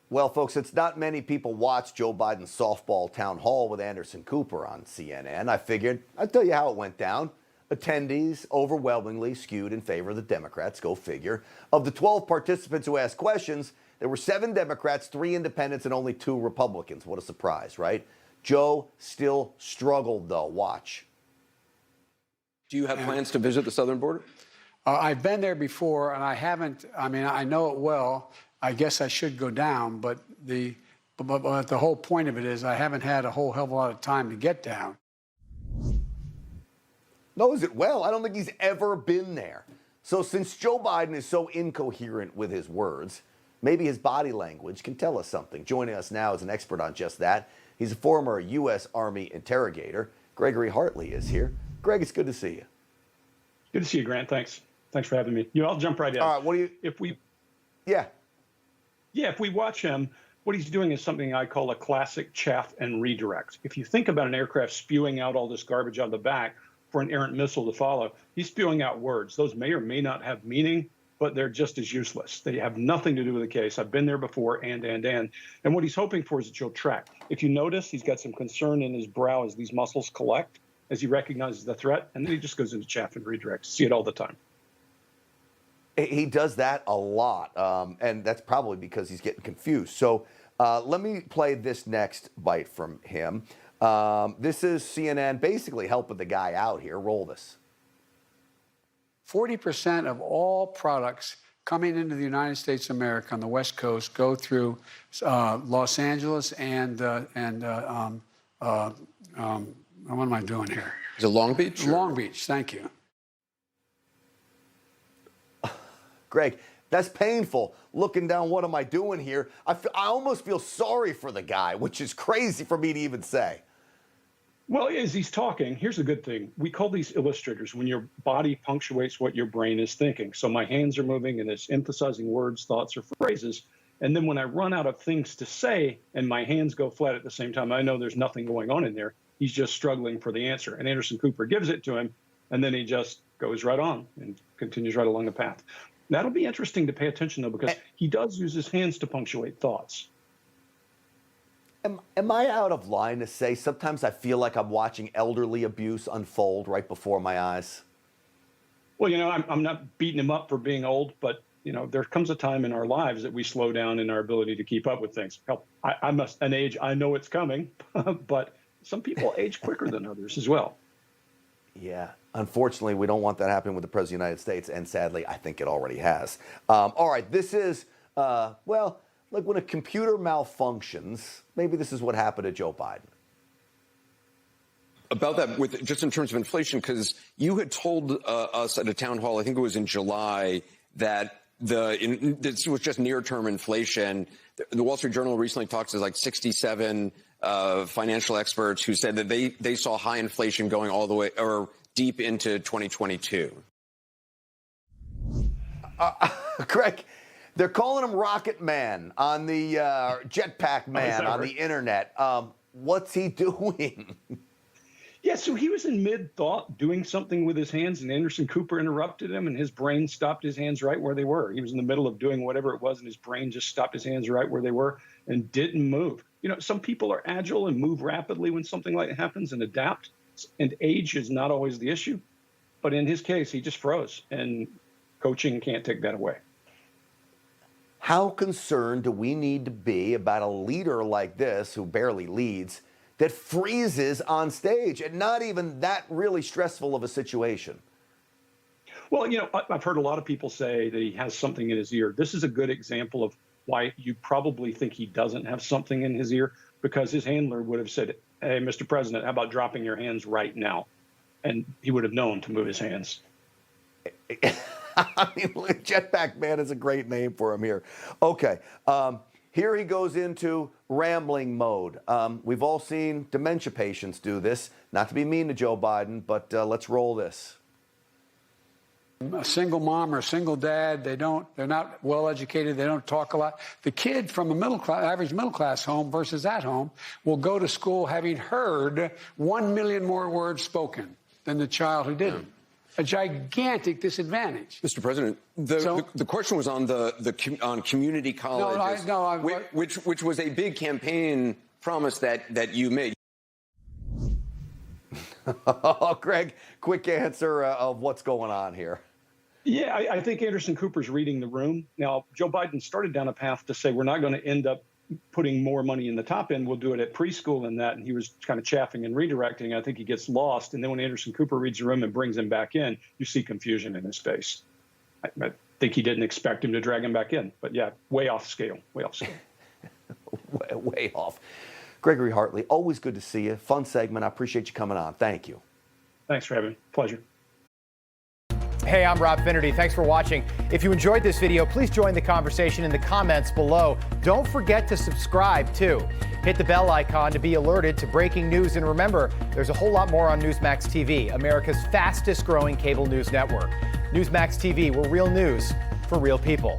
Well, folks, it's not many people watch Joe Biden's softball town hall with Anderson Cooper on CNN. I figured I'd tell you how it went down. Attendees overwhelmingly skewed in favor of the Democrats, go figure. Of the 12 participants who asked questions, there were 7 Democrats, 3 independents, and only 2 Republicans. What a surprise, right? Joe still struggled, though. Watch. Do you have plans to visit the southern border? I've been there before, and I haven't. I mean, I know it well. I guess I should go down, but the whole point of it is I haven't had a whole hell of a lot of time to get down. Knows it well. I don't think he's ever been there. So since Joe Biden is so incoherent with his words, maybe his body language can tell us something. Joining us now is an expert on just that. He's a former U.S. Army interrogator. Gregory Hartley is here. Greg, it's good to see you. Good to see you, Grant. Thanks. Thanks for having me. I'll jump right in. All right, what do you... If we watch him, what he's doing is something I call a classic chaff and redirect. If you think about an aircraft spewing out all this garbage out the back for an errant missile to follow, he's spewing out words. Those may or may not have meaning, but they're just as useless. They have nothing to do with the case. I've been there before, and what he's hoping for is that you'll track. If you notice, he's got some concern in his brow as these muscles collect, as he recognizes the threat, and then he just goes into chaff and redirect. See it all the time. He does that a lot, and that's probably because he's getting confused. So let me play this next bite from him. This is CNN basically helping the guy out here. Roll this. 40% of all products coming into the United States of America on the West Coast go through Los Angeles and what am I doing here? Is it Long Beach? Long Beach, thank you. Greg, that's painful. Looking down, what am I doing here? I almost feel sorry for the guy, which is crazy for me to even say. Well, as he's talking, here's a good thing. We call these illustrators when your body punctuates what your brain is thinking. So my hands are moving and it's emphasizing words, thoughts, or phrases. And then when I run out of things to say and my hands go flat at the same time, I know there's nothing going on in there. He's just struggling for the answer. And Anderson Cooper gives it to him, and then he just goes right on and continues right along the path. That'll be interesting to pay attention, though, because he does use his hands to punctuate thoughts. Am I out of line to say sometimes I feel like I'm watching elderly abuse unfold right before my eyes? Well, I'm not beating him up for being old, but, there comes a time in our lives that we slow down in our ability to keep up with things. Hell, I'm an age, I know it's coming, but some people age quicker than others as well. Yeah, unfortunately, we don't want that happening with the President of the United States, and sadly, I think it already has. All right, this is, well, like when a computer malfunctions, maybe this is what happened to Joe Biden. About that, just in terms of inflation, because you had told us at a town hall, I think it was in July, that this was just near-term inflation. The Wall Street Journal recently talked to like 67 financial experts who said that they saw high inflation going all the way or deep into 2022. Greg, they're calling him Rocket Man on the Jetpack Man on the internet. What's he doing? Yeah, so he was in mid-thought doing something with his hands, and Anderson Cooper interrupted him, and his brain stopped his hands right where they were. He was in the middle of doing whatever it was, and his brain just stopped his hands right where they were and didn't move. Some people are agile and move rapidly when something like that happens and adapt, and age is not always the issue. But in his case, he just froze, and coaching can't take that away. How concerned do we need to be about a leader like this who barely leads that freezes on stage and not even that really stressful of a situation? Well, I've heard a lot of people say that he has something in his ear. This is a good example of why you probably think he doesn't have something in his ear, because his handler would have said, "Hey, Mr. President, how about dropping your hands right now?" And he would have known to move his hands. I mean, Jetpack Man is a great name for him here. Okay. Here he goes into rambling mode. We've all seen dementia patients do this. Not to be mean to Joe Biden, but let's roll this. A single mom or a single dad, they're not well educated, they don't talk a lot. The kid from a average middle class home versus that home will go to school having heard 1 million more words spoken than the child who didn't. a gigantic disadvantage. Mr. President, the question was on on community colleges, which was a big campaign promise that you made. Greg, quick answer of what's going on here. Yeah, I think Anderson Cooper's reading the room. Now, Joe Biden started down a path to say we're not going to end up putting more money in the top end. We'll do it at preschool and that. And he was kind of chaffing and redirecting. I think he gets lost. And then when Anderson Cooper reads the room and brings him back in, you see confusion in his face. I think he didn't expect him to drag him back in. But yeah, way off scale, way off scale. way off. Gregory Hartley, always good to see you. Fun segment. I appreciate you coming on. Thank you. Thanks for having me. Pleasure. Hey, I'm Rob Finnerty. Thanks for watching. If you enjoyed this video, please join the conversation in the comments below. Don't forget to subscribe, too. Hit the bell icon to be alerted to breaking news. And remember, there's a whole lot more on Newsmax TV, America's fastest growing cable news network. Newsmax TV, where real news for real people.